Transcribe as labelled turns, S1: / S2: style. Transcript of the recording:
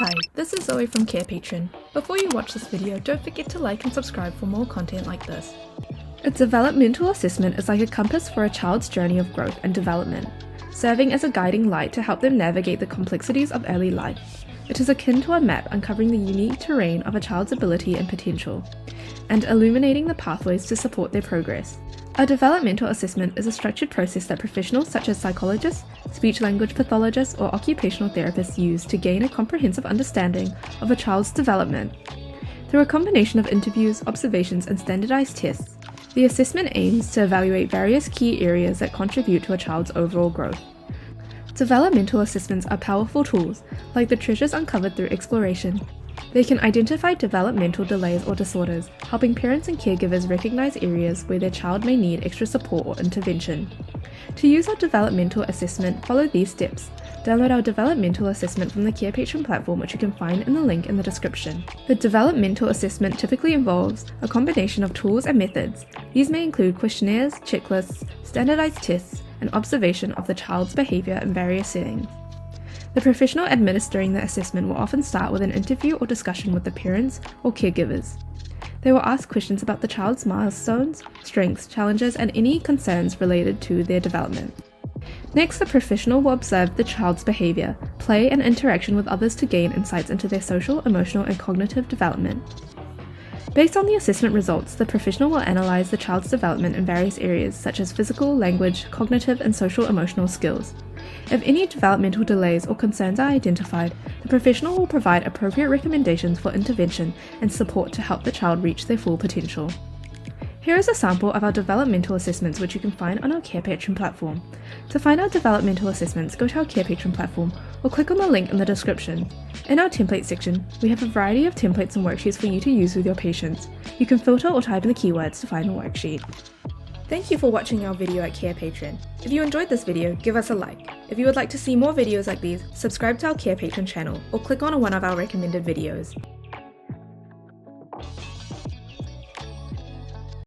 S1: Hi, this is Zoe from Carepatron. Before you watch this video, don't forget to like and subscribe for more content like this. A developmental assessment is like a compass for a child's journey of growth and development, serving as a guiding light to help them navigate the complexities of early life. It is akin to a map uncovering the unique terrain of a child's ability and potential, and illuminating the pathways to support their progress. A developmental assessment is a structured process that professionals such as psychologists, speech-language pathologists, or occupational therapists use to gain a comprehensive understanding of a child's development. Through a combination of interviews, observations, and standardized tests, the assessment aims to evaluate various key areas that contribute to a child's overall growth. Developmental assessments are powerful tools, like the treasures uncovered through exploration. They can identify developmental delays or disorders, helping parents and caregivers recognize areas where their child may need extra support or intervention. To use our developmental assessment, follow these steps. Download our developmental assessment from the Carepatron platform, which you can find in the link in the description. The developmental assessment typically involves a combination of tools and methods. These may include questionnaires, checklists, standardized tests, and observation of the child's behavior in various settings. The professional administering the assessment will often start with an interview or discussion with the parents or caregivers. They will ask questions about the child's milestones, strengths, challenges, and any concerns related to their development. Next, the professional will observe the child's behavior, play, and interaction with others to gain insights into their social, emotional, and cognitive development. Based on the assessment results, the professional will analyze the child's development in various areas such as physical, language, cognitive, and social-emotional skills. If any developmental delays or concerns are identified, the professional will provide appropriate recommendations for intervention and support to help the child reach their full potential. Here is a sample of our developmental assessments, which you can find on our Carepatron platform. To find our developmental assessments, go to our Carepatron platform or click on the link in the description. In our template section, we have a variety of templates and worksheets for you to use with your patients. You can filter or type in the keywords to find the worksheet. Thank you for watching our video at Carepatron. If you enjoyed this video, give us a like. If you would like to see more videos like these, subscribe to our Carepatron channel or click on one of our recommended videos.